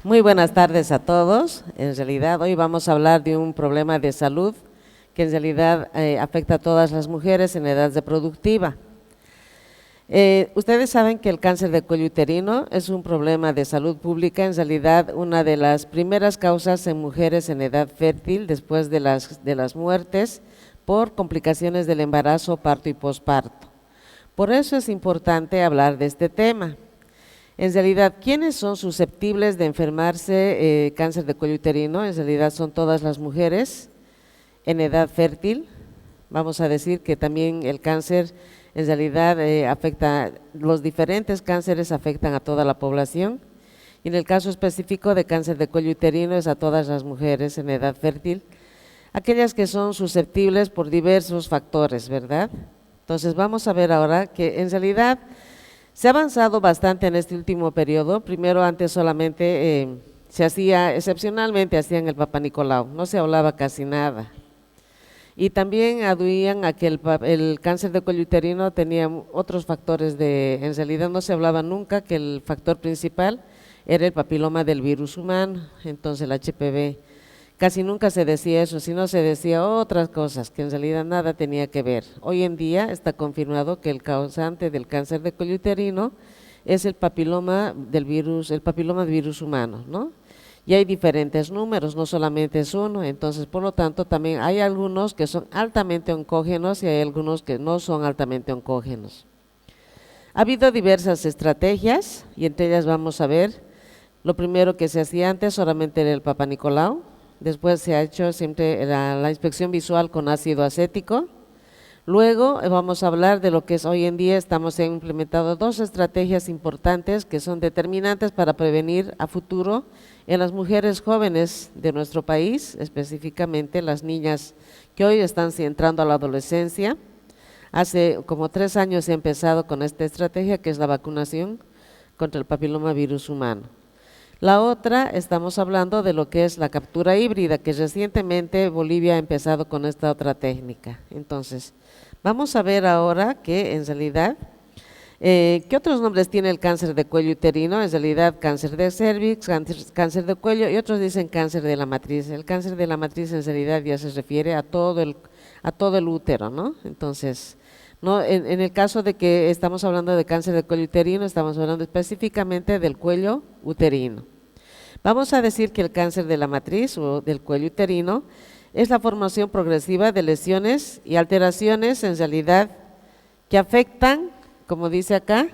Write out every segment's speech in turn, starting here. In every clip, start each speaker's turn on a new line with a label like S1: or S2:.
S1: Muy buenas tardes a todos. En realidad hoy vamos a hablar de un problema de salud que en realidad afecta a todas las mujeres en edad reproductiva. Ustedes saben que el cáncer de cuello uterino es un problema de salud pública, en realidad una de las primeras causas en mujeres en edad fértil después de las muertes por complicaciones del embarazo, parto y posparto. Por eso es importante hablar de este tema. En realidad, ¿quiénes son susceptibles de enfermarse cáncer de cuello uterino? En realidad son todas las mujeres en edad fértil. Vamos a decir que también el cáncer en realidad los diferentes cánceres afectan a toda la población. Y en el caso específico de cáncer de cuello uterino es a todas las mujeres en edad fértil, aquellas que son susceptibles por diversos factores, ¿verdad? Entonces vamos a ver ahora que en realidad se ha avanzado bastante en este último periodo. Primero, antes solamente excepcionalmente hacían el Papa Nicolau, no se hablaba casi nada. Y también aduían a que el cáncer de cuello uterino tenía otros factores en realidad no se hablaba nunca que el factor principal era el papiloma del virus humano, entonces el HPV. Casi nunca se decía eso, sino se decía otras cosas que en realidad nada tenía que ver. Hoy en día está confirmado que el causante del cáncer de cuello uterino es el papiloma del virus humano, ¿no? Y hay diferentes números, no solamente es uno, entonces por lo tanto también hay algunos que son altamente oncógenos y hay algunos que no son altamente oncógenos. Ha habido diversas estrategias y entre ellas vamos a ver, lo primero que se hacía antes solamente era el Papa Nicolau. Después se ha hecho siempre la inspección visual con ácido acético. Luego vamos a hablar de lo que es hoy en día, estamos implementando dos estrategias importantes que son determinantes para prevenir a futuro en las mujeres jóvenes de nuestro país, específicamente las niñas que hoy están entrando a la adolescencia. Hace como 3 años se ha empezado con esta estrategia que es la vacunación contra el papiloma virus humano. La otra, estamos hablando de lo que es la captura híbrida, que recientemente Bolivia ha empezado con esta otra técnica. Entonces, vamos a ver ahora que en realidad, ¿qué otros nombres tiene el cáncer de cuello uterino? En realidad, cáncer de cervix, cáncer de cuello y otros dicen cáncer de la matriz. El cáncer de la matriz en realidad ya se refiere a todo el útero, ¿no? Entonces, no, en el caso de que estamos hablando de cáncer de cuello uterino, estamos hablando específicamente del cuello uterino. Vamos a decir que el cáncer de la matriz o del cuello uterino es la formación progresiva de lesiones y alteraciones en realidad que afectan, como dice acá,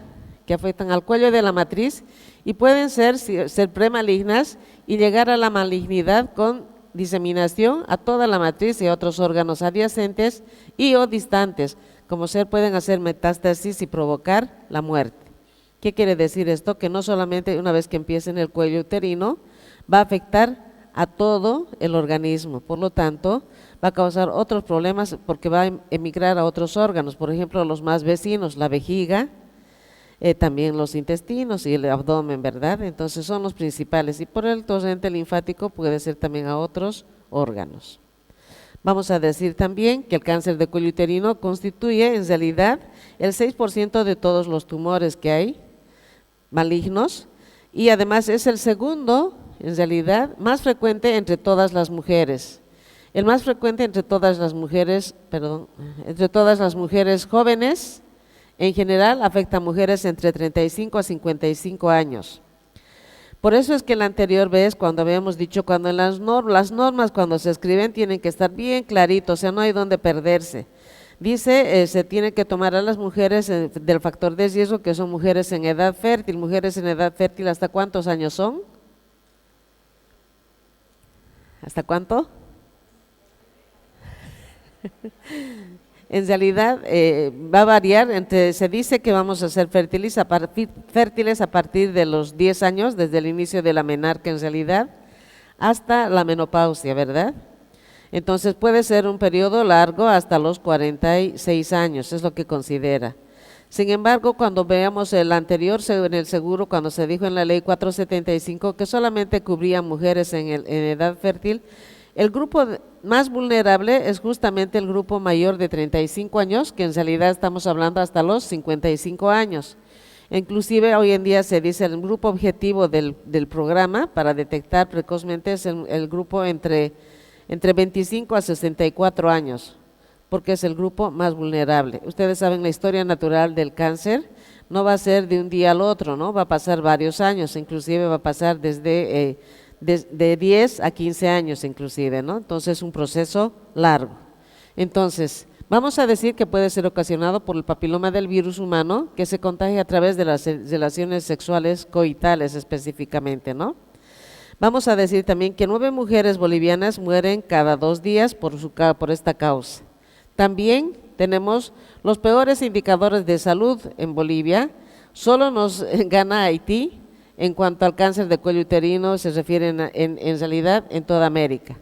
S1: que afectan al cuello de la matriz y pueden ser premalignas y llegar a la malignidad con diseminación a toda la matriz y a otros órganos adyacentes y o distantes, como pueden hacer metástasis y provocar la muerte. ¿Qué quiere decir esto? Que no solamente una vez que empiece en el cuello uterino va a afectar a todo el organismo, por lo tanto va a causar otros problemas porque va a emigrar a otros órganos, por ejemplo los más vecinos, la vejiga, también los intestinos y el abdomen, ¿verdad? Entonces son los principales y por el torrente linfático puede ser también a otros órganos. Vamos a decir también que el cáncer de cuello uterino constituye en realidad el 6% de todos los tumores que hay malignos y además es el segundo en realidad más frecuente entre todas las mujeres. El más frecuente entre todas las mujeres jóvenes, en general afecta a mujeres entre 35 a 55 años. Por eso es que la anterior vez, cuando habíamos dicho, cuando en las normas cuando se escriben tienen que estar bien claritos, o sea, no hay donde perderse. Dice, se tiene que tomar a las mujeres del factor de riesgo, que son mujeres en edad fértil. Mujeres en edad fértil, ¿hasta cuántos años son? ¿Hasta cuánto? En realidad va a variar, se dice que vamos a ser fértiles a partir de los 10 años, desde el inicio de la menarca en realidad, hasta la menopausia, ¿verdad? Entonces puede ser un periodo largo hasta los 46 años, es lo que considera. Sin embargo, cuando veamos el anterior en el seguro, cuando se dijo en la ley 475 que solamente cubría mujeres en edad fértil, el grupo más vulnerable es justamente el grupo mayor de 35 años, que en realidad estamos hablando hasta los 55 años. Inclusive hoy en día se dice el grupo objetivo del programa para detectar precozmente es el grupo entre 25 a 64 años, porque es el grupo más vulnerable. Ustedes saben la historia natural del cáncer, no va a ser de un día al otro, ¿no? Va a pasar varios años, inclusive va a pasar desde de 10 a 15 años inclusive, ¿no? Entonces es un proceso largo. Entonces, vamos a decir que puede ser ocasionado por el papiloma del virus humano que se contagia a través de las relaciones sexuales coitales específicamente, ¿no? Vamos a decir también que 9 mujeres bolivianas mueren cada 2 días por esta causa. También tenemos los peores indicadores de salud en Bolivia, solo nos gana Haití en cuanto al cáncer de cuello uterino se refiere en realidad en toda América.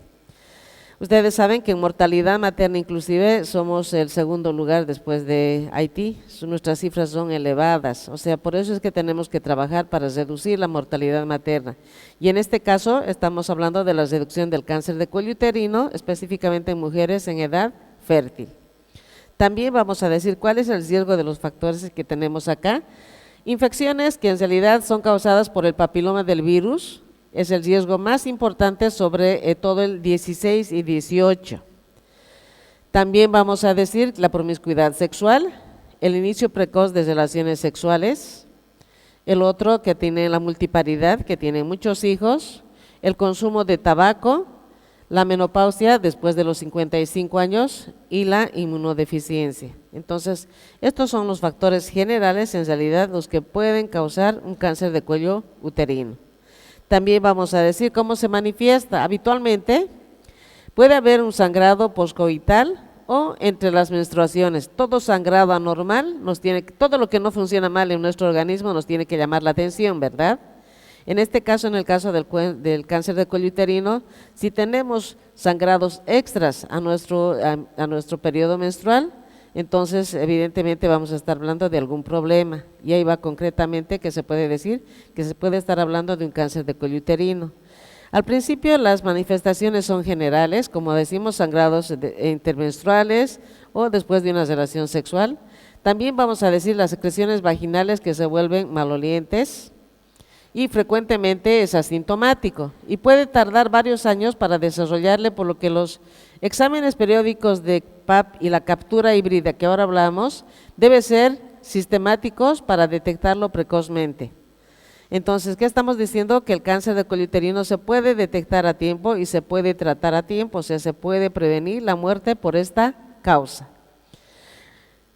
S1: Ustedes saben que en mortalidad materna inclusive somos el segundo lugar después de Haití, nuestras cifras son elevadas, o sea, por eso es que tenemos que trabajar para reducir la mortalidad materna. Y en este caso estamos hablando de la reducción del cáncer de cuello uterino, específicamente en mujeres en edad fértil. También vamos a decir cuál es el riesgo de los factores que tenemos acá. Infecciones que en realidad son causadas por el papiloma del virus, es el riesgo más importante sobre todo el 16 y 18. También vamos a decir la promiscuidad sexual, el inicio precoz de relaciones sexuales, el otro que tiene la multiparidad, que tiene muchos hijos, el consumo de tabaco, la menopausia después de los 55 años y la inmunodeficiencia. Entonces, estos son los factores generales, en realidad, los que pueden causar un cáncer de cuello uterino. También vamos a decir cómo se manifiesta. Habitualmente puede haber un sangrado poscoital o entre las menstruaciones. Todo sangrado anormal, todo lo que no funciona mal en nuestro organismo nos tiene que llamar la atención, ¿verdad? En este caso, en el caso del cáncer de cuello uterino, si tenemos sangrados extras a nuestro periodo menstrual, entonces evidentemente vamos a estar hablando de algún problema. Y ahí va concretamente que se puede decir que se puede estar hablando de un cáncer de cuello uterino. Al principio las manifestaciones son generales, como decimos, sangrados intermenstruales o después de una relación sexual. También vamos a decir las secreciones vaginales que se vuelven malolientes, y frecuentemente es asintomático y puede tardar varios años para desarrollarle, por lo que los exámenes periódicos de PAP y la captura híbrida que ahora hablamos deben ser sistemáticos para detectarlo precozmente. Entonces, ¿qué estamos diciendo? Que el cáncer de cuello uterino se puede detectar a tiempo y se puede tratar a tiempo, o sea, se puede prevenir la muerte por esta causa.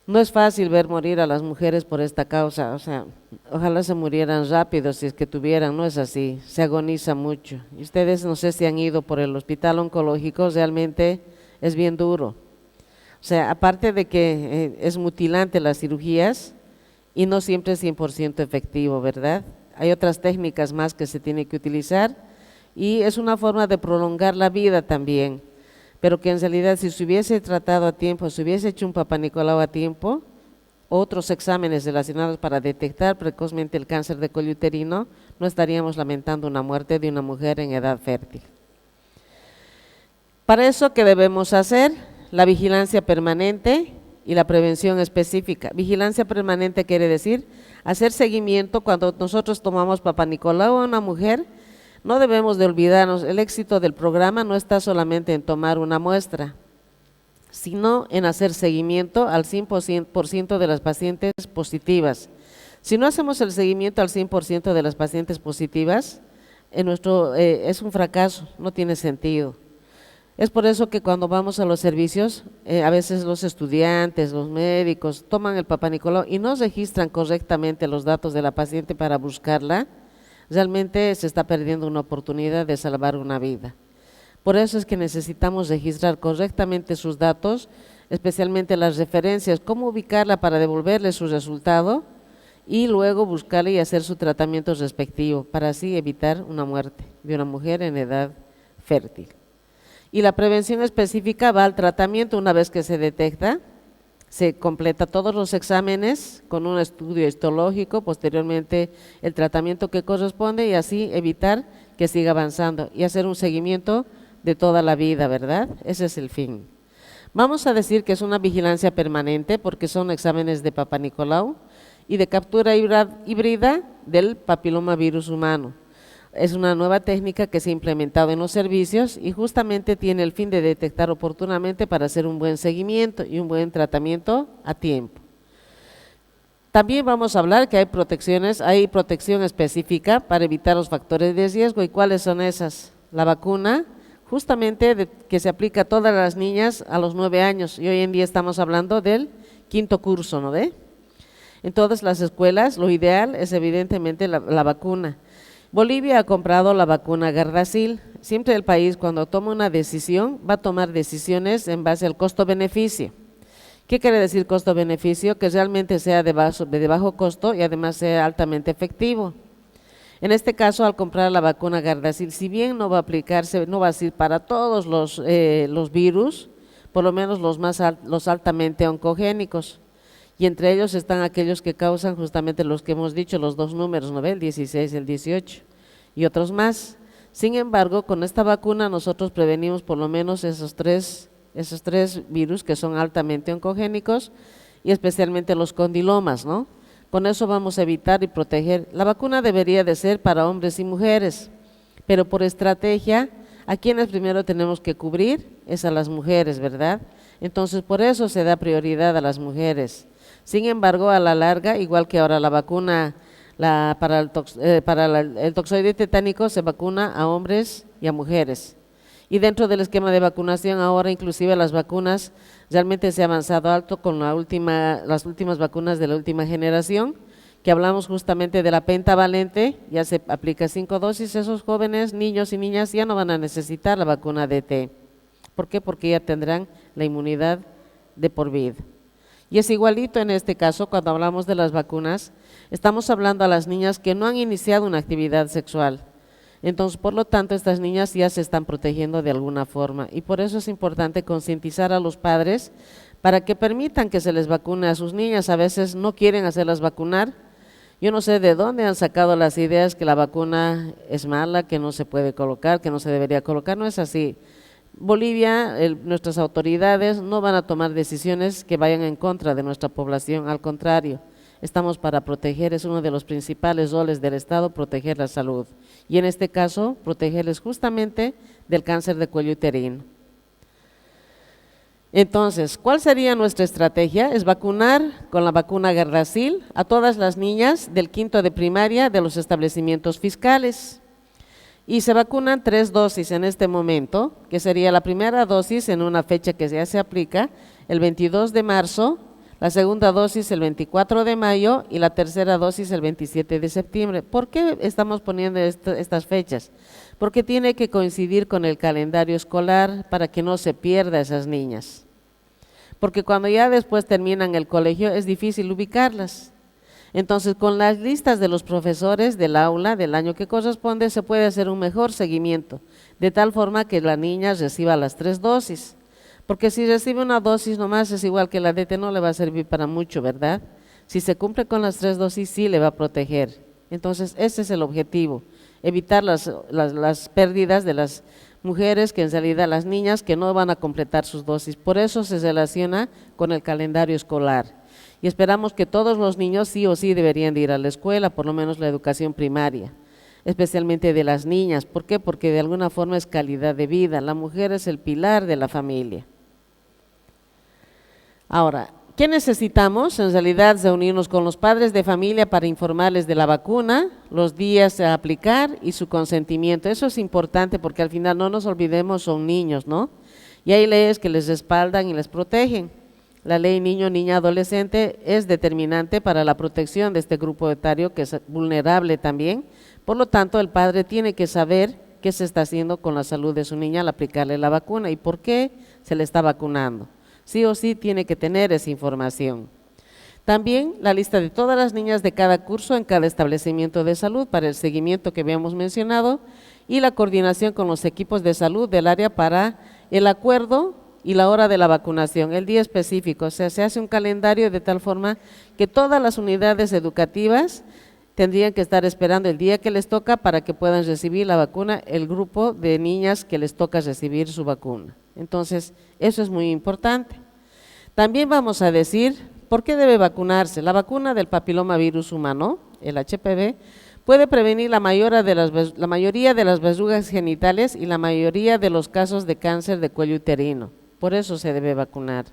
S1: No es fácil ver morir a las mujeres por esta causa, o sea, ojalá se murieran rápido si es que tuvieran, no es así, se agoniza mucho. Y ustedes no sé si han ido por el hospital oncológico, realmente es bien duro. O sea, aparte de que es mutilante las cirugías y no siempre es 100% efectivo, ¿verdad? Hay otras técnicas más que se tienen que utilizar y es una forma de prolongar la vida también. Pero que en realidad si se hubiese tratado a tiempo, si hubiese hecho un Papá Nicolau a tiempo, otros exámenes relacionados para detectar precozmente el cáncer de cuello uterino, no estaríamos lamentando una muerte de una mujer en edad fértil. Para eso, ¿qué debemos hacer? La vigilancia permanente y la prevención específica. Vigilancia permanente quiere decir hacer seguimiento cuando nosotros tomamos Papá Nicolau a una mujer. No debemos de olvidarnos, el éxito del programa no está solamente en tomar una muestra, sino en hacer seguimiento al 100% de las pacientes positivas. Si no hacemos el seguimiento al 100% de las pacientes positivas, es un fracaso, no tiene sentido. Es por eso que cuando vamos a los servicios, a veces los estudiantes, los médicos, toman el Papá Nicolau y no registran correctamente los datos de la paciente para buscarla. Realmente se está perdiendo una oportunidad de salvar una vida. Por eso es que necesitamos registrar correctamente sus datos, especialmente las referencias, cómo ubicarla para devolverle su resultado y luego buscarle y hacer su tratamiento respectivo para así evitar una muerte de una mujer en edad fértil. Y la prevención específica va al tratamiento una vez que se detecta. Se completa todos los exámenes con un estudio histológico, posteriormente el tratamiento que corresponde y así evitar que siga avanzando y hacer un seguimiento de toda la vida, ¿verdad? Ese es el fin. Vamos a decir que es una vigilancia permanente porque son exámenes de Papá Nicolau y de captura híbrida del papilomavirus humano. Es una nueva técnica que se ha implementado en los servicios y justamente tiene el fin de detectar oportunamente para hacer un buen seguimiento y un buen tratamiento a tiempo. También vamos a hablar que hay protección específica para evitar los factores de riesgo. ¿Y cuáles son esas? La vacuna, justamente que se aplica a todas las niñas a los 9 años, y hoy en día estamos hablando del 5º curso, ¿no ve? En todas las escuelas lo ideal es evidentemente la vacuna. Bolivia ha comprado la vacuna Gardasil. Siempre el país, cuando toma una decisión, va a tomar decisiones en base al costo-beneficio. ¿Qué quiere decir costo-beneficio? Que realmente sea de bajo costo y además sea altamente efectivo. En este caso, al comprar la vacuna Gardasil, si bien no va a aplicarse, no va a ser para todos los virus, por lo menos los altamente oncogénicos, y entre ellos están aquellos que causan justamente los que hemos dicho, los 2 números, ¿no ve? El 16 y el 18, y otros más. Sin embargo, con esta vacuna nosotros prevenimos por lo menos esos tres virus que son altamente oncogénicos y especialmente los condilomas, ¿no? Con eso vamos a evitar y proteger. La vacuna debería de ser para hombres y mujeres, pero por estrategia, a quienes primero tenemos que cubrir es a las mujeres, ¿verdad? Entonces, por eso se da prioridad a las mujeres. Sin embargo, a la larga, igual que ahora la vacuna para el toxoide tetánico se vacuna a hombres y a mujeres. Y dentro del esquema de vacunación ahora inclusive las vacunas realmente se ha avanzado alto con las últimas vacunas de la última generación, que hablamos justamente de la pentavalente, ya se aplica 5 dosis, esos jóvenes, niños y niñas ya no van a necesitar la vacuna DT. ¿Por qué? Porque ya tendrán la inmunidad de por vida. Y es igualito en este caso, cuando hablamos de las vacunas, estamos hablando a las niñas que no han iniciado una actividad sexual. Entonces, por lo tanto, estas niñas ya se están protegiendo de alguna forma y por eso es importante concientizar a los padres para que permitan que se les vacune a sus niñas. A veces no quieren hacerlas vacunar. Yo no sé de dónde han sacado las ideas que la vacuna es mala, que no se puede colocar, que no se debería colocar. No es así. Bolivia, nuestras autoridades no van a tomar decisiones que vayan en contra de nuestra población, al contrario, estamos para proteger, es uno de los principales roles del Estado, proteger la salud, y en este caso, protegerles justamente del cáncer de cuello uterino. Entonces, ¿cuál sería nuestra estrategia? Es vacunar con la vacuna Gardasil a todas las niñas del 5º de primaria de los establecimientos fiscales. Y se vacunan 3 dosis en este momento, que sería la primera dosis en una fecha que ya se aplica, el 22 de marzo, la segunda dosis el 24 de mayo y la tercera dosis el 27 de septiembre. ¿Por qué estamos poniendo estas fechas? Porque tiene que coincidir con el calendario escolar para que no se pierda esas niñas. Porque cuando ya después terminan el colegio es difícil ubicarlas. Entonces, con las listas de los profesores del aula del año que corresponde, se puede hacer un mejor seguimiento, de tal forma que la niña reciba las 3 dosis. Porque si recibe una dosis nomás es igual que la DT, no le va a servir para mucho, ¿verdad? Si se cumple con las 3 dosis, sí le va a proteger. Entonces, ese es el objetivo, evitar las pérdidas de las mujeres, que en realidad las niñas que no van a completar sus dosis. Por eso se relaciona con el calendario escolar. Y esperamos que todos los niños sí o sí deberían de ir a la escuela, por lo menos la educación primaria, especialmente de las niñas. ¿Por qué? Porque de alguna forma es calidad de vida, la mujer es el pilar de la familia. Ahora, ¿qué necesitamos? En realidad reunirnos con los padres de familia para informarles de la vacuna, los días a aplicar y su consentimiento. Eso es importante porque al final no nos olvidemos, son niños, ¿no? Y hay leyes que les respaldan y les protegen. La ley niño, niña, adolescente es determinante para la protección de este grupo etario que es vulnerable también. Por lo tanto, el padre tiene que saber qué se está haciendo con la salud de su niña al aplicarle la vacuna y por qué se le está vacunando. Sí o sí tiene que tener esa información. También la lista de todas las niñas de cada curso en cada establecimiento de salud para el seguimiento que habíamos mencionado y la coordinación con los equipos de salud del área para el acuerdo y la hora de la vacunación, el día específico. O sea, se hace un calendario de tal forma que todas las unidades educativas tendrían que estar esperando el día que les toca para que puedan recibir la vacuna el grupo de niñas que les toca recibir su vacuna. Entonces, eso es muy importante. También vamos a decir ¿Por qué debe vacunarse? La vacuna del papilomavirus humano, el HPV, puede prevenir la mayoría de las verrugas genitales y la mayoría de los casos de cáncer de cuello uterino. Por eso se debe vacunar.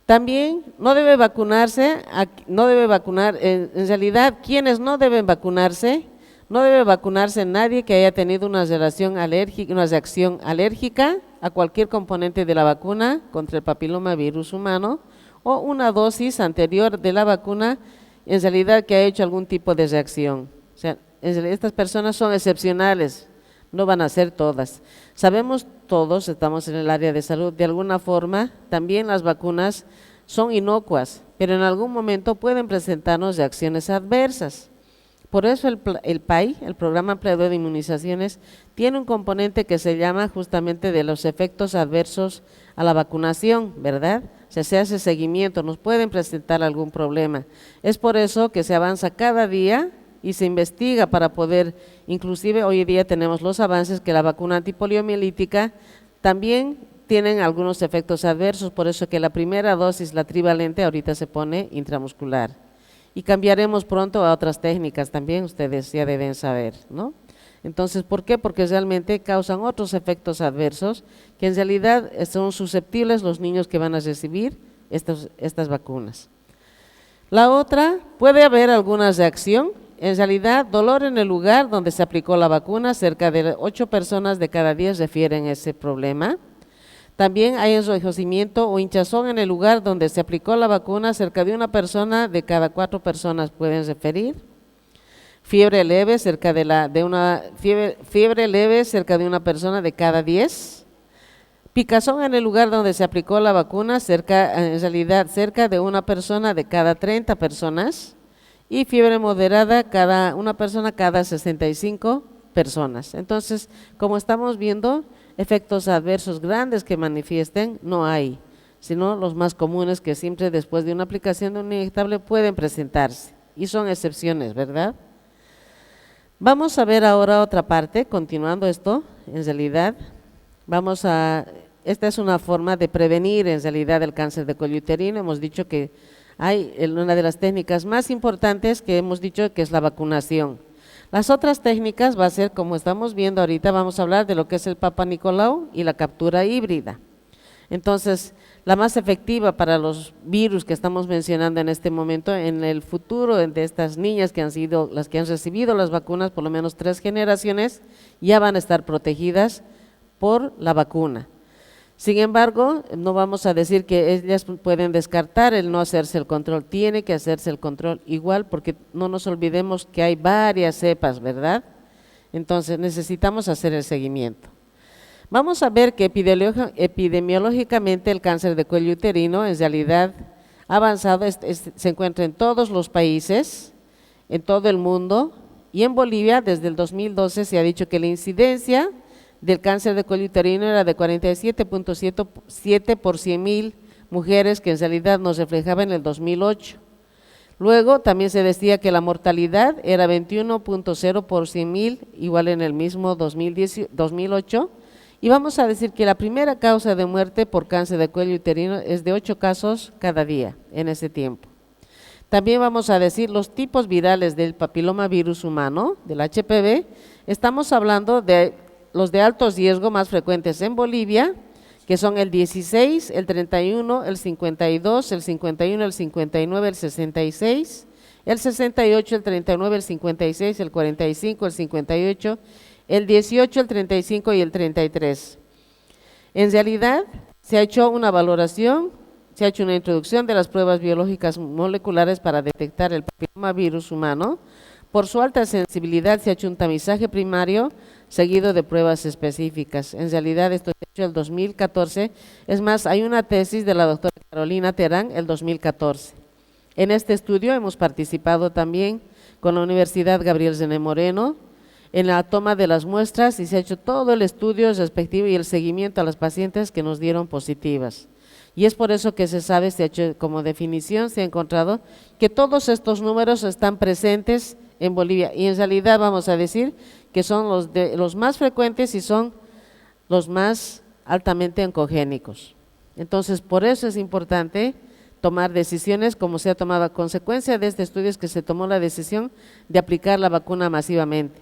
S1: También no debe vacunarse, en realidad, quienes no deben vacunarse, no debe vacunarse nadie que haya tenido una reacción alérgica a cualquier componente de la vacuna contra el papilomavirus humano o una dosis anterior de la vacuna, en realidad que ha hecho algún tipo de reacción. O sea, estas personas son excepcionales, no van a ser todas. Sabemos todos, estamos en el área de salud, de alguna forma también las vacunas son inocuas, pero en algún momento pueden presentarnos reacciones adversas. Por eso el PAI, el Programa Ampliador de Inmunizaciones, tiene un componente que se llama justamente de los efectos adversos a la vacunación, ¿verdad? O sea, se hace seguimiento, nos pueden presentar algún problema. Es por eso que se avanza cada día y se investiga para poder, inclusive hoy en día tenemos los avances que la vacuna antipoliomielítica también tienen algunos efectos adversos, por eso que la primera dosis, la trivalente, ahorita se pone intramuscular. Y cambiaremos pronto a otras técnicas también, ustedes ya deben saber, ¿no? Entonces, ¿por qué? Porque realmente causan otros efectos adversos que en realidad son susceptibles los niños que van a recibir estas vacunas. La otra, puede haber alguna reacción, en realidad dolor en el lugar donde se aplicó la vacuna, cerca de 8 personas de cada 10 refieren ese problema. También hay enrojecimiento o hinchazón en el lugar donde se aplicó la vacuna, cerca de 1 persona de cada 4 personas pueden referir. Fiebre leve cerca de 1 persona de cada 10. Picazón en el lugar donde se aplicó la vacuna, en realidad cerca de 1 persona de cada 30 personas. Y fiebre moderada 1 persona cada 65 personas. Entonces, como estamos viendo, efectos adversos grandes que manifiesten no hay, sino los más comunes que siempre después de una aplicación de un inyectable pueden presentarse, y son excepciones, ¿verdad? Vamos a ver ahora otra parte, continuando esto, en realidad, esta es una forma de prevenir en realidad el cáncer de cuello uterino. Hemos dicho que hay una de las técnicas más importantes que hemos dicho que es la vacunación. Las otras técnicas va a ser, como estamos viendo ahorita, vamos a hablar de lo que es el Papa Nicolau y la captura híbrida. Entonces, la más efectiva para los virus que estamos mencionando en este momento, en el futuro de estas niñas que han sido las que han recibido las vacunas, por lo menos 3 generaciones, ya van a estar protegidas por la vacuna. Sin embargo, no vamos a decir que ellas pueden descartar el no hacerse el control, tiene que hacerse el control igual, porque no nos olvidemos que hay varias cepas, ¿verdad? Entonces necesitamos hacer el seguimiento. Vamos a ver que epidemiológicamente el cáncer de cuello uterino en realidad ha avanzado, se encuentra en todos los países, en todo el mundo, y en Bolivia desde el 2012 se ha dicho que la incidencia del cáncer de cuello uterino era de 47.7 por 100.000 mujeres, que en realidad nos reflejaba en el 2008. Luego también se decía que la mortalidad era 21.0 por 100.000, igual en el mismo 2008, y vamos a decir que la primera causa de muerte por cáncer de cuello uterino es de 8 casos cada día en ese tiempo. También vamos a decir los tipos virales del papilomavirus humano, del HPV, estamos hablando de los de alto riesgo más frecuentes en Bolivia, que son el 16, el 31, el 52, el 51, el 59, el 66, el 68, el 39, el 56, el 45, el 58, el 18, el 35 y el 33. En realidad, se ha hecho una valoración, se ha hecho una introducción de las pruebas biológicas moleculares para detectar el papilomavirus humano. Por su alta sensibilidad se ha hecho un tamizaje primario seguido de pruebas específicas. En realidad esto se ha hecho el 2014, es más, hay una tesis de la doctora Carolina Terán el 2014. En este estudio hemos participado también con la Universidad Gabriel Zené Moreno en la toma de las muestras y se ha hecho todo el estudio respectivo y el seguimiento a las pacientes que nos dieron positivas. Y es por eso que se sabe, se ha hecho como definición, se ha encontrado que todos estos números están presentes en Bolivia y en realidad vamos a decir que son los más frecuentes y son los más altamente oncogénicos. Entonces, por eso es importante tomar decisiones como se ha tomado a consecuencia de este estudio, es que se tomó la decisión de aplicar la vacuna masivamente.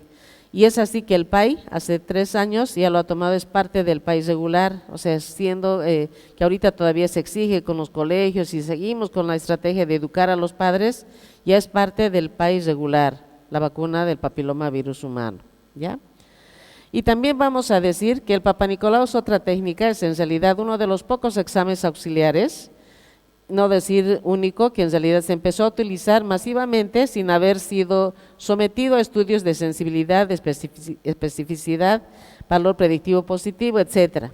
S1: Y es así que el PAI hace 3 años ya lo ha tomado, es parte del PAI regular, o sea, siendo que ahorita todavía se exige con los colegios y seguimos con la estrategia de educar a los padres, ya es parte del PAI regular, la vacuna del papilomavirus humano, ¿ya? Y también vamos a decir que el Papa Nicolau es otra técnica, es en realidad uno de los pocos exámenes auxiliares, no decir único, que en realidad se empezó a utilizar masivamente sin haber sido sometido a estudios de sensibilidad, de especificidad, valor predictivo positivo, etcétera.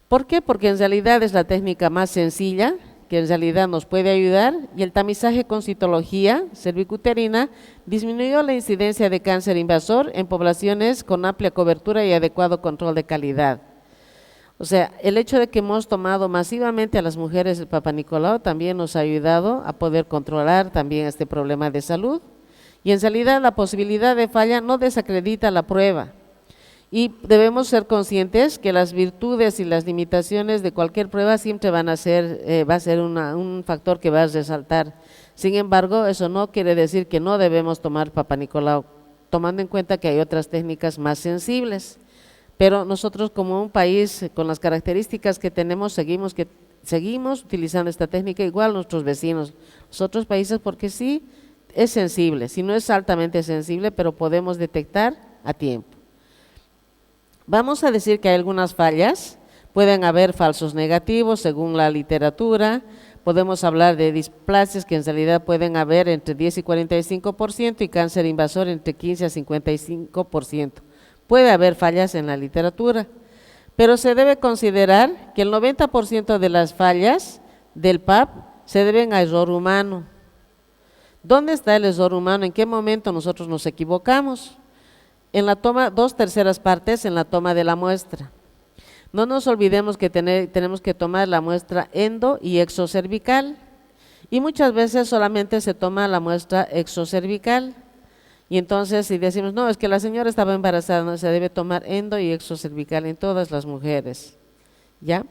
S1: ¿Por qué? Porque en realidad es la técnica más sencilla, que en realidad nos puede ayudar, y el tamizaje con citología cervicuterina disminuyó la incidencia de cáncer invasor en poblaciones con amplia cobertura y adecuado control de calidad. O sea, el hecho de que hemos tomado masivamente a las mujeres el Papa Nicolau también nos ha ayudado a poder controlar también este problema de salud, y en realidad la posibilidad de falla no desacredita la prueba, y debemos ser conscientes que las virtudes y las limitaciones de cualquier prueba siempre van a ser, va a ser un factor que va a resaltar. Sin embargo, eso no quiere decir que no debemos tomar Papa Nicolau, tomando en cuenta que hay otras técnicas más sensibles. Pero nosotros como un país con las características que tenemos seguimos utilizando esta técnica, igual nuestros vecinos, los otros países, porque sí es sensible, si no es altamente sensible, pero podemos detectar a tiempo. Vamos a decir que hay algunas fallas, pueden haber falsos negativos según la literatura, podemos hablar de displasias que en realidad pueden haber entre 10 y 45% y cáncer invasor entre 15 a 55%. Puede haber fallas en la literatura, pero se debe considerar que el 90% de las fallas del PAP se deben a error humano. ¿Dónde está el error humano? ¿En qué momento nosotros nos equivocamos? En la toma, 2/3 partes en la toma de la muestra. No nos olvidemos que tenemos que tomar la muestra endo y exocervical, y muchas veces solamente se toma la muestra exocervical. Y entonces si decimos, no, es que la señora estaba embarazada, no, se debe tomar endo y exocervical en todas las mujeres, ¿ya?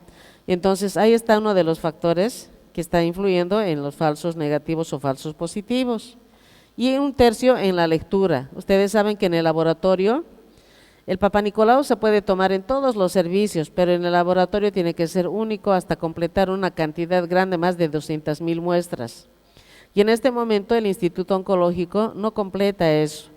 S1: Y entonces ahí está uno de los factores que está influyendo en los falsos negativos o falsos positivos. Y 1/3 en la lectura. Ustedes saben que en el laboratorio, el Papa Nicolau se puede tomar en todos los servicios, pero en el laboratorio tiene que ser único hasta completar una cantidad grande, más de 200,000 muestras. Y en este momento el Instituto Oncológico no completa eso.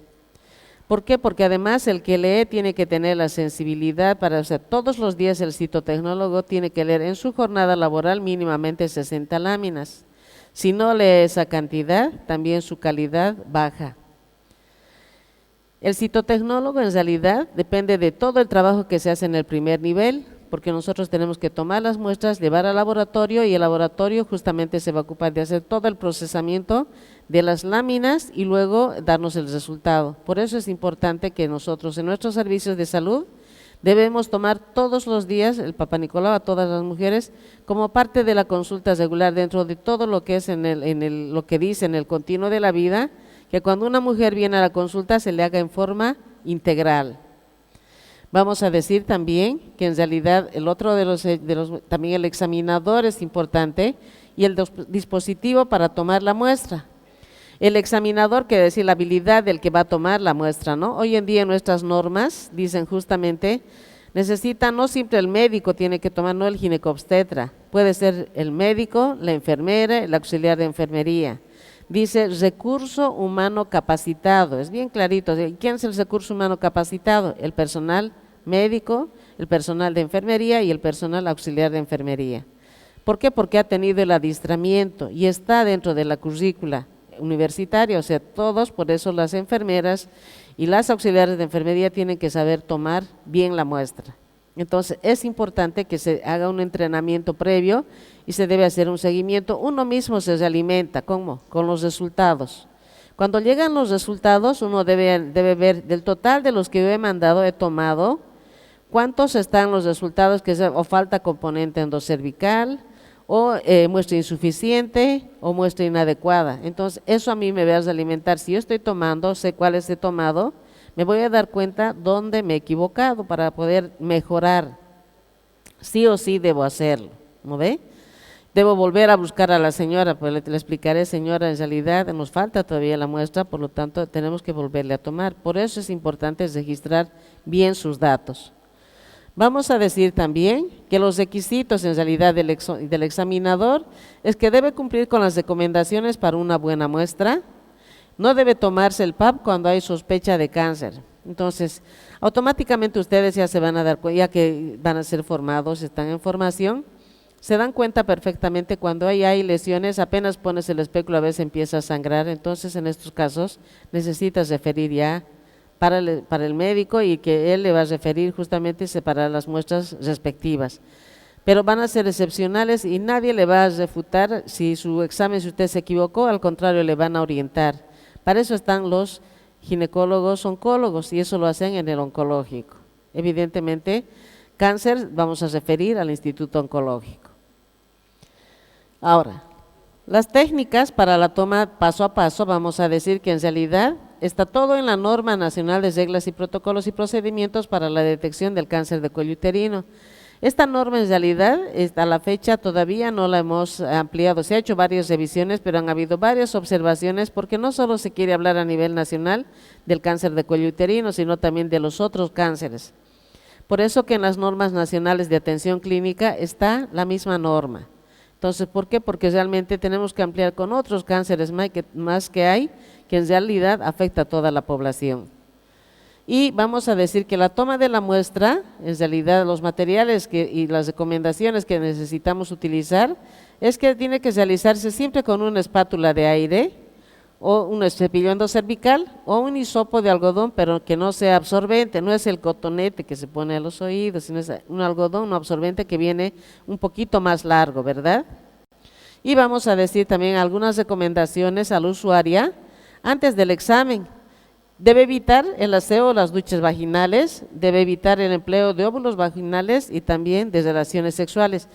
S1: ¿Por qué? Porque además el que lee tiene que tener la sensibilidad para, o sea, todos los días el citotecnólogo tiene que leer en su jornada laboral mínimamente 60 láminas. Si no lee esa cantidad, también su calidad baja. El citotecnólogo en realidad depende de todo el trabajo que se hace en el primer nivel, porque nosotros tenemos que tomar las muestras, llevar al laboratorio, y el laboratorio justamente se va a ocupar de hacer todo el procesamiento de las láminas y luego darnos el resultado. Por eso es importante que nosotros en nuestros servicios de salud debemos tomar todos los días el Papa Nicolau a todas las mujeres como parte de la consulta regular, dentro de todo lo que es lo que dice en el continuo de la vida, que cuando una mujer viene a la consulta se le haga en forma integral. Vamos a decir también que en realidad el otro también el examinador es importante, y el dispositivo para tomar la muestra. El examinador quiere decir la habilidad del que va a tomar la muestra, ¿no? Hoy en día nuestras normas dicen justamente, necesita no siempre el médico tiene que tomar, no el ginecobstetra, puede ser el médico, la enfermera, el auxiliar de enfermería. Dice recurso humano capacitado, es bien clarito. ¿Quién es el recurso humano capacitado? El personal médico, el personal de enfermería y el personal auxiliar de enfermería. ¿Por qué? Porque ha tenido el adiestramiento y está dentro de la currícula universitaria, o sea, todos, por eso las enfermeras y las auxiliares de enfermería tienen que saber tomar bien la muestra. Entonces es importante que se haga un entrenamiento previo y se debe hacer un seguimiento. Uno mismo se alimenta, ¿cómo? Con los resultados. Cuando llegan los resultados, uno debe ver del total de los que yo he mandado, he tomado, cuántos están los resultados, que o falta componente endocervical, o muestra insuficiente, o muestra inadecuada. Entonces eso a mí me va a alimentar. Si yo estoy tomando, sé cuáles he tomado, me voy a dar cuenta dónde me he equivocado para poder mejorar. Sí o sí debo hacerlo, ¿no ve? Debo volver a buscar a la señora, pues le explicaré, señora, en realidad nos falta todavía la muestra, por lo tanto tenemos que volverle a tomar. Por eso es importante registrar bien sus datos. Vamos a decir también que los requisitos en realidad del examinador es que debe cumplir con las recomendaciones para una buena muestra, no debe tomarse el PAP cuando hay sospecha de cáncer. Entonces, automáticamente ustedes ya se van a dar cuenta, ya que van a ser formados, están en formación, se dan cuenta perfectamente cuando hay lesiones, apenas pones el espéculo a veces empieza a sangrar, entonces en estos casos necesitas referir ya para el médico y que él le va a referir justamente y separar las muestras respectivas. Pero van a ser excepcionales y nadie le va a refutar si su examen, si usted se equivocó, al contrario le van a orientar. Para eso están los ginecólogos, oncólogos y eso lo hacen en el oncológico. Evidentemente, cáncer vamos a referir al instituto oncológico. Ahora, las técnicas para la toma paso a paso, vamos a decir que en realidad está todo en la Norma Nacional de Reglas y Protocolos y Procedimientos para la Detección del Cáncer de Cuello Uterino. Esta norma en realidad hasta la fecha todavía no la hemos ampliado, se ha hecho varias revisiones, pero han habido varias observaciones porque no solo se quiere hablar a nivel nacional del cáncer de cuello uterino, sino también de los otros cánceres. Por eso que en las normas nacionales de atención clínica está la misma norma. Entonces, ¿por qué? Porque realmente tenemos que ampliar con otros cánceres más que hay, que en realidad afecta a toda la población. Y vamos a decir que la toma de la muestra, en realidad los materiales y las recomendaciones que necesitamos utilizar, es que tiene que realizarse siempre con una espátula de aire, o un cepillo endocervical, o un hisopo de algodón, pero que no sea absorbente, no es el cotonete que se pone a los oídos, sino es un algodón, un absorbente que viene un poquito más largo, ¿verdad? Y vamos a decir también algunas recomendaciones al usuario antes del examen. Debe evitar el aseo o las duchas vaginales, debe evitar el empleo de óvulos vaginales y también de relaciones sexuales.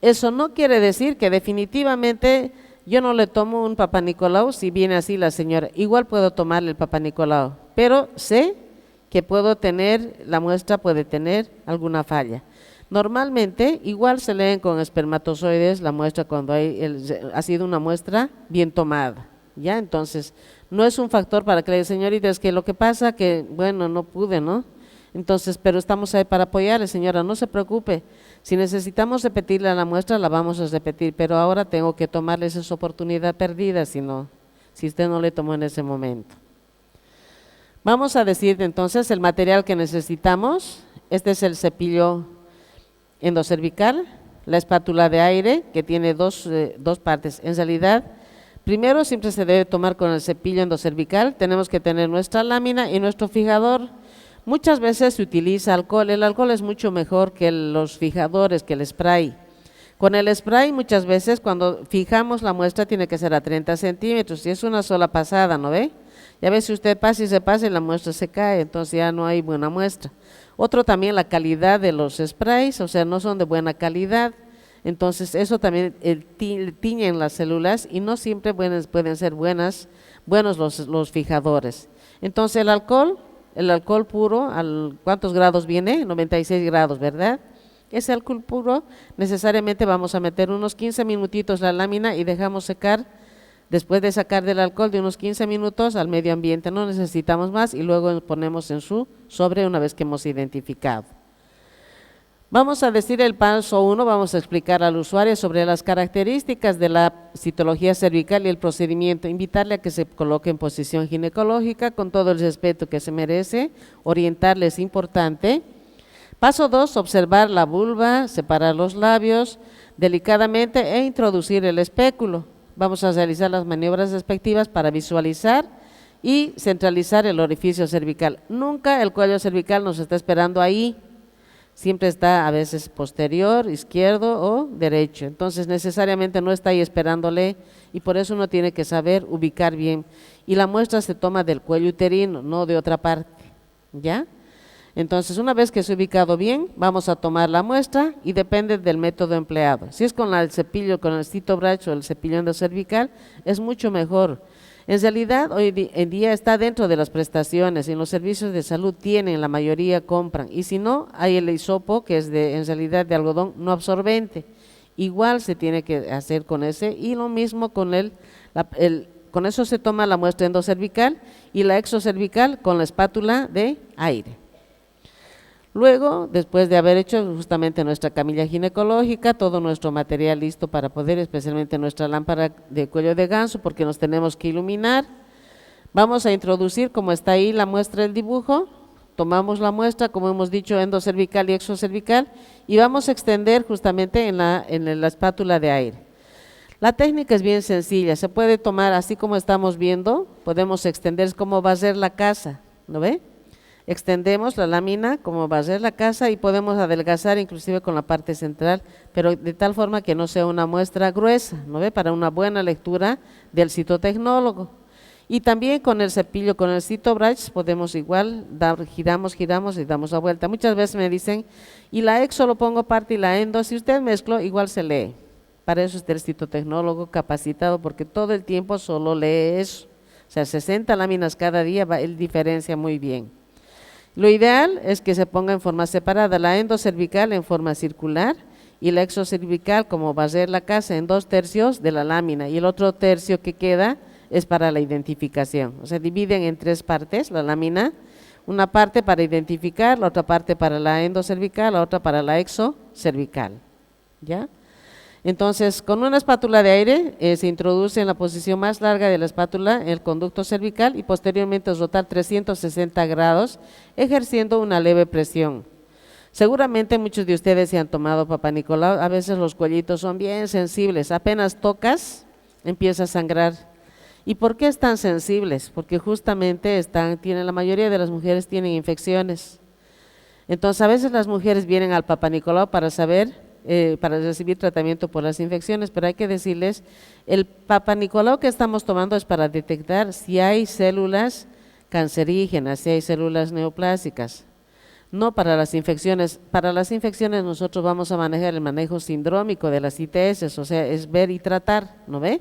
S1: Eso no quiere decir que definitivamente yo no le tomo un Papá Nicolau si viene así la señora. Igual puedo tomarle el Papá Nicolau, pero sé que la muestra puede tener alguna falla. Normalmente igual se leen con espermatozoides la muestra cuando ha sido una muestra bien tomada, ¿ya? Entonces, no es un factor para que le diga, señorita, es que lo que pasa que, bueno, no pude, ¿no? Entonces, pero estamos ahí para apoyarle, señora, no se preocupe. Si necesitamos repetirle la muestra, la vamos a repetir, pero ahora tengo que tomarle esa oportunidad perdida, si usted no le tomó en ese momento. Vamos a decir entonces el material que necesitamos. Este es el cepillo endocervical, la espátula de aire, que tiene dos partes. En realidad, primero siempre se debe tomar con el cepillo endocervical, tenemos que tener nuestra lámina y nuestro fijador. Muchas veces se utiliza alcohol, el alcohol es mucho mejor que los fijadores, que el spray. Con el spray muchas veces cuando fijamos la muestra tiene que ser a 30 centímetros y es una sola pasada, ¿no ve? Ya ve, si usted pasa y se pasa y la muestra se cae, entonces ya no hay buena muestra. Otro también la calidad de los sprays, o sea, no son de buena calidad, entonces eso también tiñen las células y no siempre pueden ser buenos los fijadores. Entonces el alcohol puro, ¿cuántos grados viene? 96 grados, ¿verdad? Ese alcohol puro, necesariamente vamos a meter unos 15 minutitos la lámina y dejamos secar, después de sacar del alcohol de unos 15 minutos al medio ambiente, no necesitamos más y luego ponemos en su sobre una vez que hemos identificado. Vamos a decir el paso 1, vamos a explicar al usuario sobre las características de la citología cervical y el procedimiento, invitarle a que se coloque en posición ginecológica con todo el respeto que se merece, orientarle es importante. Paso 2, observar la vulva, separar los labios delicadamente e introducir el espéculo. Vamos a realizar las maniobras respectivas para visualizar y centralizar el orificio cervical. Nunca el cuello cervical nos está esperando ahí. Siempre está a veces posterior, izquierdo o derecho, entonces necesariamente no está ahí esperándole y por eso uno tiene que saber ubicar bien. Y la muestra se toma del cuello uterino, no de otra parte, ¿ya? Entonces una vez que se ha ubicado bien, vamos a tomar la muestra y depende del método empleado. Si es con el cepillo, con el citobracho o el cepillo endocervical, es mucho mejor. En realidad, hoy en día está dentro de las prestaciones, en los servicios de salud tienen, la mayoría compran, y si no, hay el hisopo, que es en realidad de algodón no absorbente, Igual se tiene que hacer con ese y lo mismo con con eso se toma la muestra endocervical y la exocervical con la espátula de aire. Luego, después de haber hecho justamente nuestra camilla ginecológica, todo nuestro material listo para poder, especialmente nuestra lámpara de cuello de ganso, porque nos tenemos que iluminar, vamos a introducir, como está ahí la muestra del dibujo, tomamos la muestra, como hemos dicho, endocervical y exocervical, y vamos a extender justamente en la espátula de aire. La técnica es bien sencilla, se puede tomar así como estamos viendo, podemos extender, es como va a ser la casa, ¿no ve? Extendemos la lámina como va a ser la casa y podemos adelgazar inclusive con la parte central, pero de tal forma que no sea una muestra gruesa, ¿no ve? Para una buena lectura del citotecnólogo. Y también con el cepillo, con el Citobrach, podemos igual giramos y damos la vuelta. Muchas veces me dicen, y la exo lo pongo aparte y la endo, si usted mezcló, igual se lee. Para eso está el citotecnólogo capacitado, porque todo el tiempo solo lee eso. O sea, 60 láminas cada día, él diferencia muy bien. Lo ideal es que se ponga en forma separada, la endocervical en forma circular y la exocervical, como va a ser la casa, en 2/3 de la lámina, y el otro tercio que queda es para la identificación. O sea, dividen en 3 partes la lámina, una parte para identificar, la otra parte para la endocervical, la otra para la exocervical. ¿Ya? Entonces, con una espátula de aire se introduce en la posición más larga de la espátula el conducto cervical y posteriormente rotar 360 grados, ejerciendo una leve presión. Seguramente muchos de ustedes se han tomado Papá Nicolau, a veces los cuellitos son bien sensibles, apenas tocas, empieza a sangrar. ¿Y por qué están sensibles? Porque justamente la mayoría de las mujeres tienen infecciones. Entonces, a veces las mujeres vienen al Papá Nicolau para recibir tratamiento por las infecciones, pero hay que decirles, el Papá Nicolau que estamos tomando es para detectar si hay células cancerígenas, si hay células neoplásicas, no para las infecciones. Para las infecciones nosotros vamos a manejar el manejo sindrómico de las ITS, o sea, es ver y tratar, ¿no ve?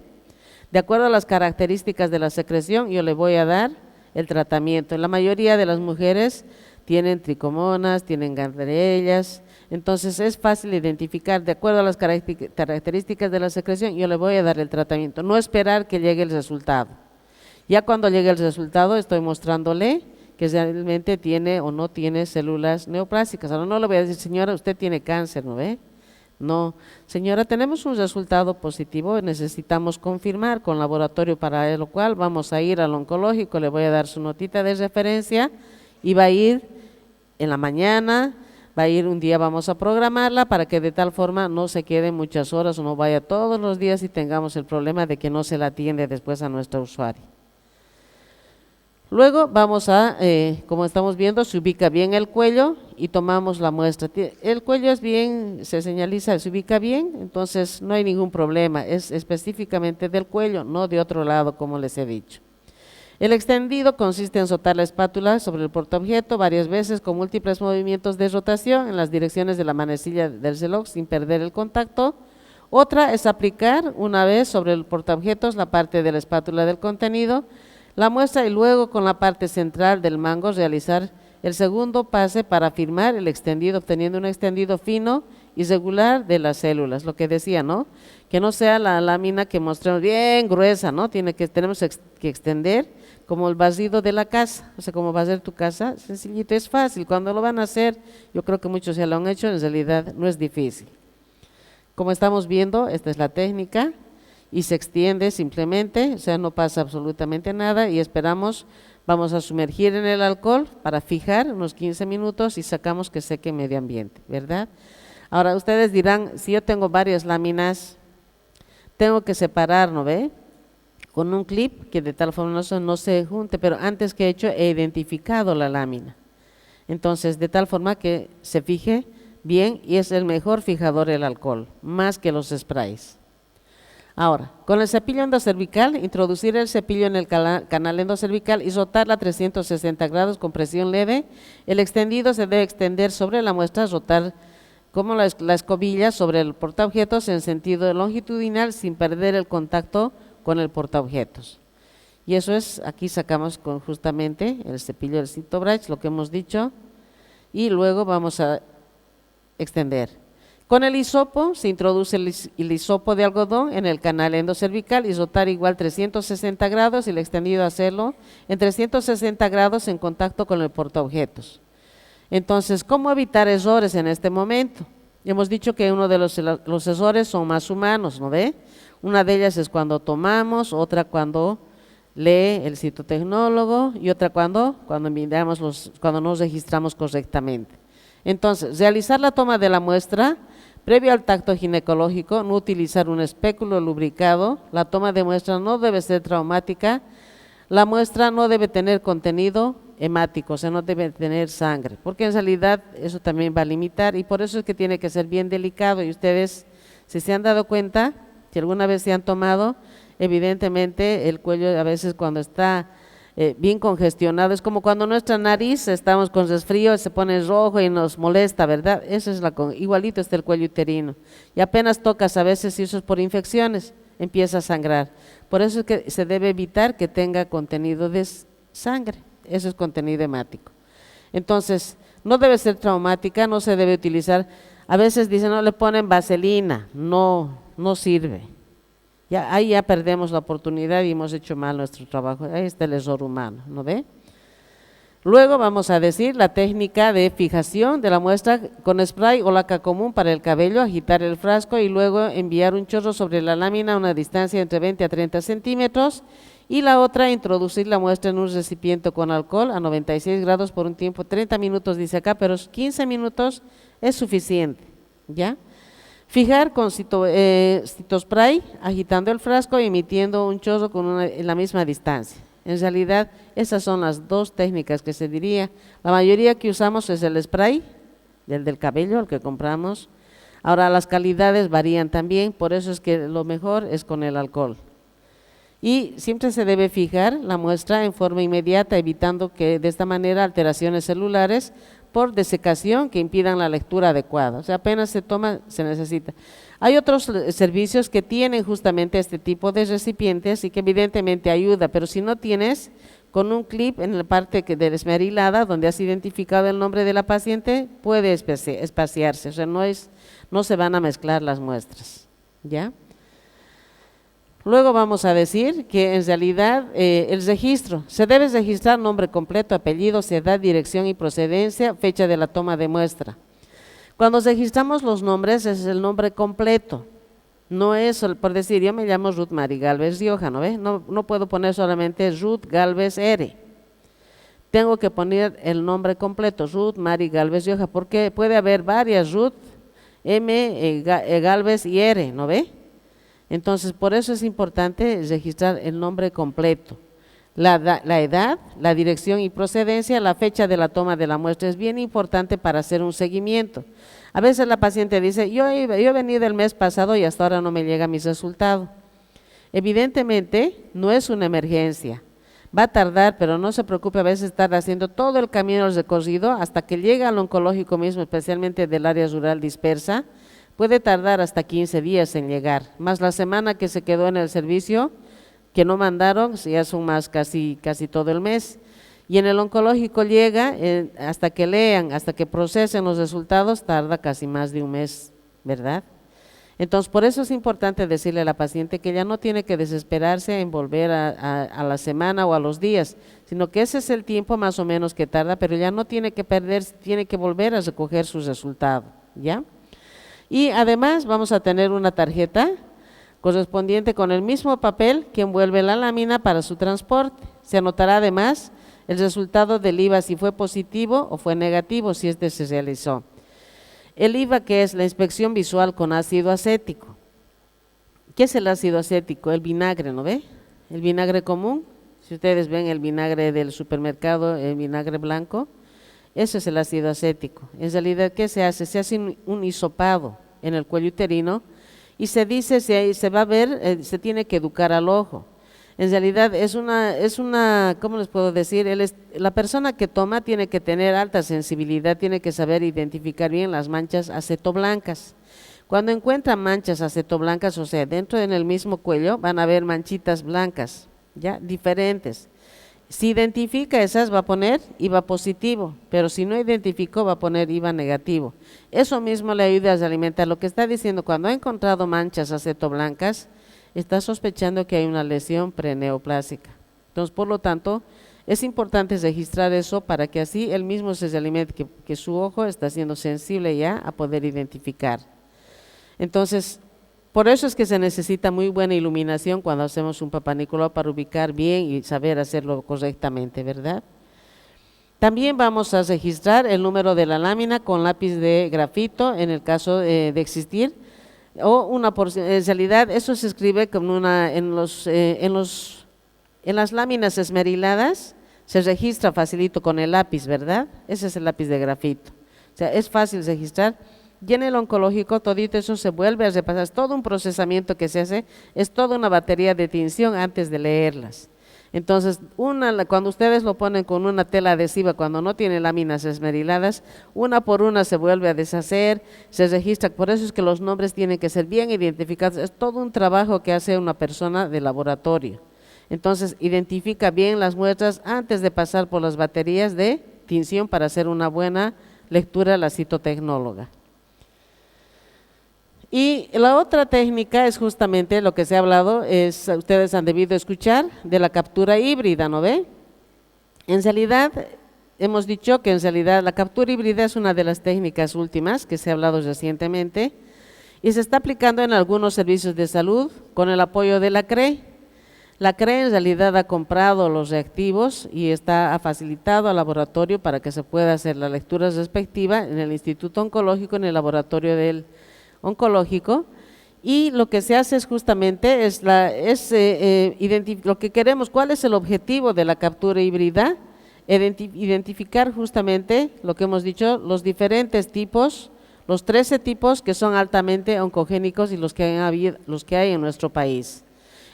S1: De acuerdo a las características de la secreción, yo le voy a dar el tratamiento. La mayoría de las mujeres tienen tricomonas, tienen gangrellas, entonces es fácil identificar, de acuerdo a las características de la secreción, yo le voy a dar el tratamiento, no esperar que llegue el resultado. Ya cuando llegue el resultado estoy mostrándole que realmente tiene o no tiene células neoplásicas. Ahora no le voy a decir, señora, usted tiene cáncer, ¿no ve? No, señora, tenemos un resultado positivo, necesitamos confirmar con laboratorio, para lo cual vamos a ir al oncológico, le voy a dar su notita de referencia y va a ir en la mañana, va a ir un día, vamos a programarla para que de tal forma no se quede muchas horas o no vaya todos los días y tengamos el problema de que no se la atiende después a nuestro usuario. Luego vamos como estamos viendo, se ubica bien el cuello y tomamos la muestra. El cuello es bien, se señaliza, se ubica bien, entonces no hay ningún problema, es específicamente del cuello, no de otro lado como les he dicho. El extendido consiste en soltar la espátula sobre el portaobjeto varias veces con múltiples movimientos de rotación en las direcciones de la manecilla del reloj sin perder el contacto. Otra es aplicar una vez sobre el portaobjetos la parte de la espátula del contenido, la muestra y luego con la parte central del mango realizar el segundo pase para firmar el extendido, obteniendo un extendido fino y regular de las células, lo que decía, ¿no? Que no sea la lámina que mostramos bien gruesa, ¿no? Tenemos que extender como el barrido de la casa, o sea, como va a ser tu casa, sencillito, es fácil. Cuando lo van a hacer, yo creo que muchos ya lo han hecho, en realidad no es difícil. Como estamos viendo, esta es la técnica y se extiende simplemente, o sea, no pasa absolutamente nada y esperamos, vamos a sumergir en el alcohol para fijar unos 15 minutos y sacamos que seque medio ambiente, ¿verdad? Ahora ustedes dirán, si yo tengo varias láminas, tengo que separar, ¿no ve? Con un clip que de tal forma no se junte, pero antes que he hecho he identificado la lámina. Entonces, de tal forma que se fije bien y es el mejor fijador el alcohol, más que los sprays. Ahora, con el cepillo endocervical, introducir el cepillo en el canal endocervical y rotarla a 360 grados con presión leve. El extendido se debe extender sobre la muestra, rotar como la escobilla sobre el portaobjetos en sentido longitudinal sin perder el contacto con el portaobjetos. Y eso es, aquí sacamos con justamente el cepillo del Citobrach, lo que hemos dicho, y luego vamos a extender. Con el hisopo se introduce el hisopo de algodón en el canal endocervical y rotar igual 360 grados y el extendido hacerlo en 360 grados en contacto con el portaobjetos. Entonces, ¿cómo evitar errores en este momento? Hemos dicho que uno de los errores son más humanos, ¿no ve? Una de ellas es cuando tomamos, otra cuando lee el citotecnólogo y otra cuando nos registramos correctamente. Entonces, realizar la toma de la muestra previo al tacto ginecológico, no utilizar un espéculo lubricado, la toma de muestra no debe ser traumática, la muestra no debe tener contenido hemático, o sea, no debe tener sangre, porque en realidad eso también va a limitar y por eso es que tiene que ser bien delicado y ustedes, si se han dado cuenta, si alguna vez se han tomado, evidentemente el cuello a veces cuando está bien congestionado, es como cuando nuestra nariz estamos con resfrío, se pone rojo y nos molesta, ¿verdad? Eso es igualito está el cuello uterino y apenas tocas a veces, si eso es por infecciones, empieza a sangrar, por eso es que se debe evitar que tenga contenido de sangre, eso es contenido hemático. Entonces, no debe ser traumática, no se debe utilizar, a veces dicen no le ponen vaselina, no sirve. Ahí ya perdemos la oportunidad y hemos hecho mal nuestro trabajo, ahí está el error humano, ¿no ve? Luego vamos a decir la técnica de fijación de la muestra con spray o laca común para el cabello, agitar el frasco y luego enviar un chorro sobre la lámina a una distancia entre 20 a 30 centímetros y la otra introducir la muestra en un recipiente con alcohol a 96 grados por un tiempo, 30 minutos dice acá, pero 15 minutos es suficiente, ¿ya? Fijar con citospray, agitando el frasco y emitiendo un chorro en la misma distancia. En realidad, esas son las dos técnicas que se diría. La mayoría que usamos es el spray, el del cabello, el que compramos. Ahora, las calidades varían también, por eso es que lo mejor es con el alcohol. Y siempre se debe fijar la muestra en forma inmediata, evitando que de esta manera alteraciones celulares por desecación que impidan la lectura adecuada, o sea, apenas se toma, se necesita. Hay otros servicios que tienen justamente este tipo de recipientes y que evidentemente ayuda, pero si no tienes, con un clip en la parte de la esmerilada, donde has identificado el nombre de la paciente, puede espaciarse, o sea, no se van a mezclar las muestras, ¿ya? Luego vamos a decir que en realidad el registro, se debe registrar nombre completo, apellidos, edad, dirección y procedencia, fecha de la toma de muestra. Cuando registramos los nombres es el nombre completo, no es por decir yo me llamo Ruth Mari Galvez Rioja, ¿no ve? No puedo poner solamente Ruth Galvez R, tengo que poner el nombre completo, Ruth Mari Galvez Rioja, porque puede haber varias Ruth, Galvez y R, ¿no ve? Entonces, por eso es importante registrar el nombre completo, la edad, la dirección y procedencia, la fecha de la toma de la muestra, es bien importante para hacer un seguimiento. A veces la paciente dice, yo he venido el mes pasado y hasta ahora no me llega mi resultado. Evidentemente, no es una emergencia, va a tardar, pero no se preocupe, a veces estar haciendo todo el camino recorrido hasta que llega al oncológico mismo, especialmente del área rural dispersa, puede tardar hasta 15 días en llegar, más la semana que se quedó en el servicio, que no mandaron, ya son más casi todo el mes. Y en el oncológico llega, hasta que lean, hasta que procesen los resultados, tarda casi más de un mes, ¿verdad? Entonces, por eso es importante decirle a la paciente que ella no tiene que desesperarse en volver a la semana o a los días, sino que ese es el tiempo más o menos que tarda, pero ella no tiene que perder, tiene que volver a recoger su resultado, ¿ya? Y además vamos a tener una tarjeta correspondiente con el mismo papel que envuelve la lámina para su transporte. Se anotará además el resultado del IVA si fue positivo o fue negativo, si este se realizó. El IVA, que es la inspección visual con ácido acético. ¿Qué es el ácido acético? El vinagre, ¿no ve? El vinagre común, si ustedes ven el vinagre del supermercado, el vinagre blanco, eso es el ácido acético. En realidad, ¿qué se hace? Se hace un hisopado en el cuello uterino y se dice, se va a ver, se tiene que educar al ojo. En realidad es una, ¿cómo les puedo decir? La persona que toma tiene que tener alta sensibilidad, tiene que saber identificar bien las manchas acetoblancas. Cuando encuentran manchas acetoblancas, o sea, dentro en el mismo cuello, van a haber manchitas blancas, ya diferentes. Si identifica esas va a poner IVA positivo, pero si no identificó va a poner IVA negativo. Eso mismo le ayuda a alimentar. Lo que está diciendo, cuando ha encontrado manchas acetoblancas, está sospechando que hay una lesión preneoplásica. Entonces, por lo tanto, es importante registrar eso para que así él mismo se alimente, que su ojo está siendo sensible ya a poder identificar. Entonces, por eso es que se necesita muy buena iluminación cuando hacemos un Papá Nicolau para ubicar bien y saber hacerlo correctamente, ¿verdad? También vamos a registrar el número de la lámina con lápiz de grafito en el caso de existir, o una porción. En realidad eso se escribe con en las láminas esmeriladas, se registra facilito con el lápiz, ¿verdad? Ese es el lápiz de grafito. O sea, es fácil registrar. Y en el oncológico todito eso se vuelve a repasar, es todo un procesamiento que se hace, es toda una batería de tinción antes de leerlas. Entonces, cuando ustedes lo ponen con una tela adhesiva, cuando no tiene láminas esmeriladas, una por una se vuelve a deshacer, se registra, por eso es que los nombres tienen que ser bien identificados, es todo un trabajo que hace una persona de laboratorio. Entonces, identifica bien las muestras antes de pasar por las baterías de tinción para hacer una buena lectura a la citotecnóloga. Y la otra técnica es justamente lo que se ha hablado, ustedes han debido escuchar, de la captura híbrida, ¿no ve? En realidad, hemos dicho que en realidad la captura híbrida es una de las técnicas últimas que se ha hablado recientemente y se está aplicando en algunos servicios de salud con el apoyo de la CRE. La CRE en realidad ha comprado los reactivos y ha facilitado al laboratorio para que se pueda hacer la lectura respectiva en el Instituto Oncológico, en el laboratorio del oncológico, y lo que se hace es justamente lo que queremos, cuál es el objetivo de la captura híbrida, identificar justamente lo que hemos dicho, los diferentes tipos, los 13 tipos que son altamente oncogénicos y los que hay en nuestro país.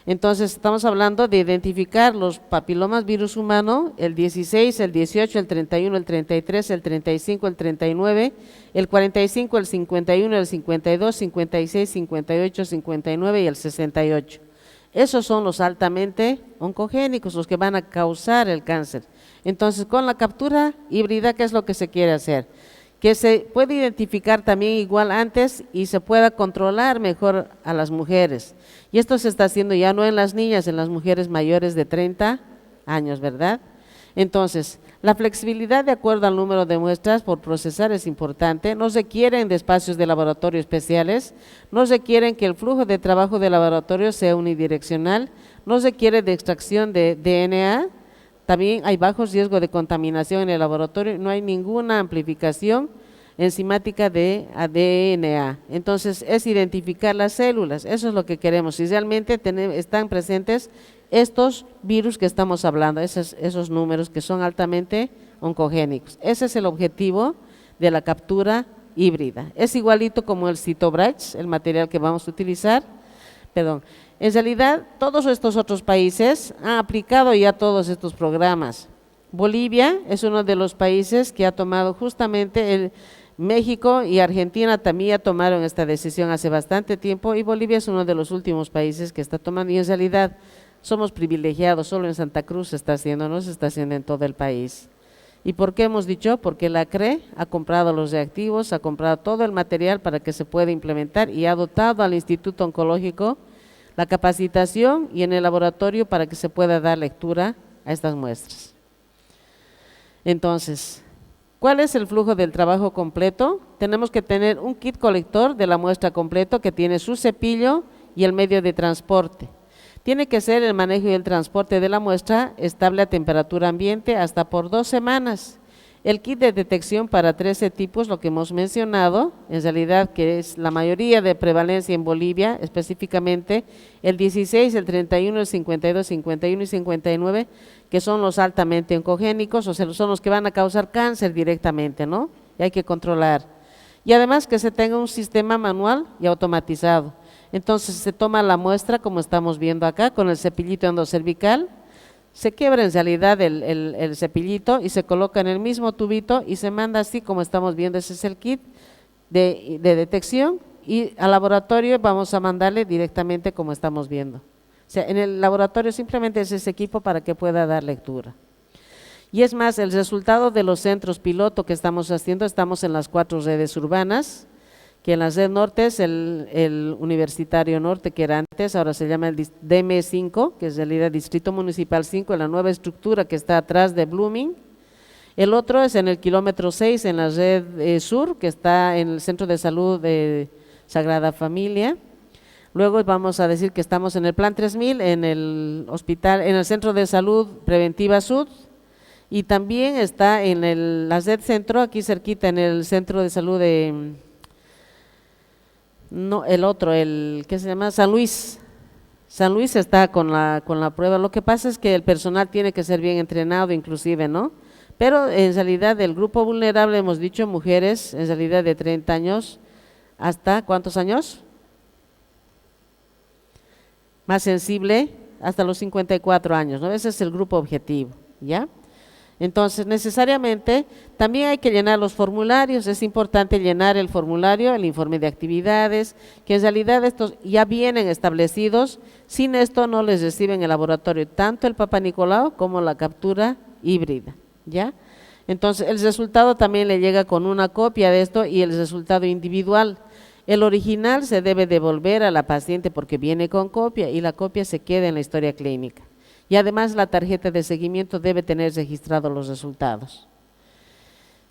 S1: Entonces, estamos hablando de identificar los papilomas virus humano, el 16, el 18, el 31, el 33, el 35, el 39, el 45, el 51, el 52, 56, 58, 59 y el 68. Esos son los altamente oncogénicos, los que van a causar el cáncer. Entonces, con la captura híbrida, ¿qué es lo que se quiere hacer? Que se puede identificar también igual antes y se pueda controlar mejor a las mujeres. Y esto se está haciendo ya no en las niñas, en las mujeres mayores de 30 años, ¿verdad? Entonces, la flexibilidad de acuerdo al número de muestras por procesar es importante, no requieren de espacios de laboratorio especiales, no requieren que el flujo de trabajo del laboratorio sea unidireccional, no requiere de extracción de DNA. También hay bajos riesgos de contaminación en el laboratorio, no hay ninguna amplificación enzimática de DNA. Entonces, es identificar las células, eso es lo que queremos. Si realmente están presentes estos virus que estamos hablando, esos números que son altamente oncogénicos. Ese es el objetivo de la captura híbrida. Es igualito como el Cytobrach, el material que vamos a utilizar. En realidad, todos estos otros países han aplicado ya todos estos programas. Bolivia es uno de los países que ha tomado justamente, México y Argentina también ya tomaron esta decisión hace bastante tiempo y Bolivia es uno de los últimos países que está tomando, y en realidad somos privilegiados, solo en Santa Cruz se está haciendo, no se está haciendo en todo el país. ¿Y por qué hemos dicho? Porque la CRE ha comprado los reactivos, ha comprado todo el material para que se pueda implementar y ha dotado al Instituto Oncológico la capacitación y en el laboratorio para que se pueda dar lectura a estas muestras. Entonces, ¿cuál es el flujo del trabajo completo? Tenemos que tener un kit colector de la muestra completo que tiene su cepillo y el medio de transporte. Tiene que ser el manejo y el transporte de la muestra estable a temperatura ambiente hasta por 2 semanas. El kit de detección para 13 tipos, lo que hemos mencionado, en realidad que es la mayoría de prevalencia en Bolivia, específicamente el 16, el 31, el 52, 51 y 59, que son los altamente oncogénicos, o sea, son los que van a causar cáncer directamente, ¿no? Y hay que controlar. Y además que se tenga un sistema manual y automatizado. Entonces se toma la muestra, como estamos viendo acá, con el cepillito endocervical, se quiebra en realidad el cepillito y se coloca en el mismo tubito y se manda así como estamos viendo. Ese es el kit de detección, y al laboratorio vamos a mandarle directamente como estamos viendo. O sea, en el laboratorio simplemente es ese equipo para que pueda dar lectura. Y es más, el resultado de los centros piloto que estamos haciendo, estamos en las 4 redes urbanas, que en la red norte es el Universitario Norte, que era antes, ahora se llama el DM5, que es en realidad Distrito Municipal 5, en la nueva estructura que está atrás de Blooming. El otro es en el kilómetro 6, en la red sur, que está en el Centro de Salud de Sagrada Familia. Luego vamos a decir que estamos en el Plan 3000, en el hospital, en el Centro de Salud Preventiva Sud, y también está en la red centro, aquí cerquita, en el Centro de Salud de, no, el otro, ¿qué se llama? San Luis. San Luis está con la prueba. Lo que pasa es que el personal tiene que ser bien entrenado, inclusive, ¿no? Pero en realidad del grupo vulnerable hemos dicho mujeres, en realidad de 30 años, ¿hasta cuántos años? Más sensible, hasta los 54 años, ¿no? Ese es el grupo objetivo, ¿ya? Entonces, necesariamente, también hay que llenar los formularios, es importante llenar el formulario, el informe de actividades, que en realidad estos ya vienen establecidos, sin esto no les reciben el laboratorio, tanto el Papa Nicolau como la captura híbrida, ¿ya? Entonces, el resultado también le llega con una copia de esto y el resultado individual. El original se debe devolver a la paciente porque viene con copia y la copia se queda en la historia clínica. Y además la tarjeta de seguimiento debe tener registrados los resultados.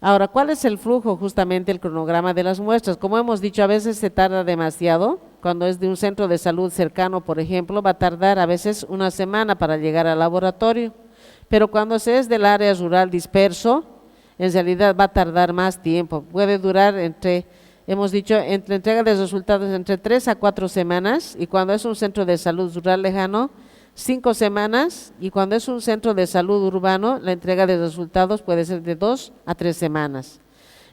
S1: Ahora, ¿cuál es el flujo? Justamente el cronograma de las muestras. Como hemos dicho, a veces se tarda demasiado. Cuando es de un centro de salud cercano, por ejemplo, va a tardar a veces una semana para llegar al laboratorio. Pero cuando se es del área rural disperso, en realidad va a tardar más tiempo. Puede durar hemos dicho, entre entrega de resultados entre 3 a 4 semanas, y cuando es un centro de salud rural lejano, 5 semanas, y cuando es un centro de salud urbano, la entrega de resultados puede ser de 2 a 3 semanas.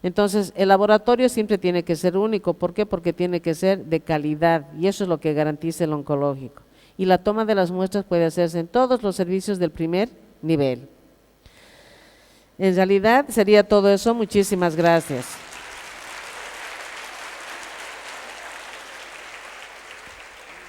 S1: Entonces, el laboratorio siempre tiene que ser único. ¿Por qué? Porque tiene que ser de calidad, y eso es lo que garantiza el oncológico. Y la toma de las muestras puede hacerse en todos los servicios del primer nivel. En realidad, sería todo eso. Muchísimas gracias.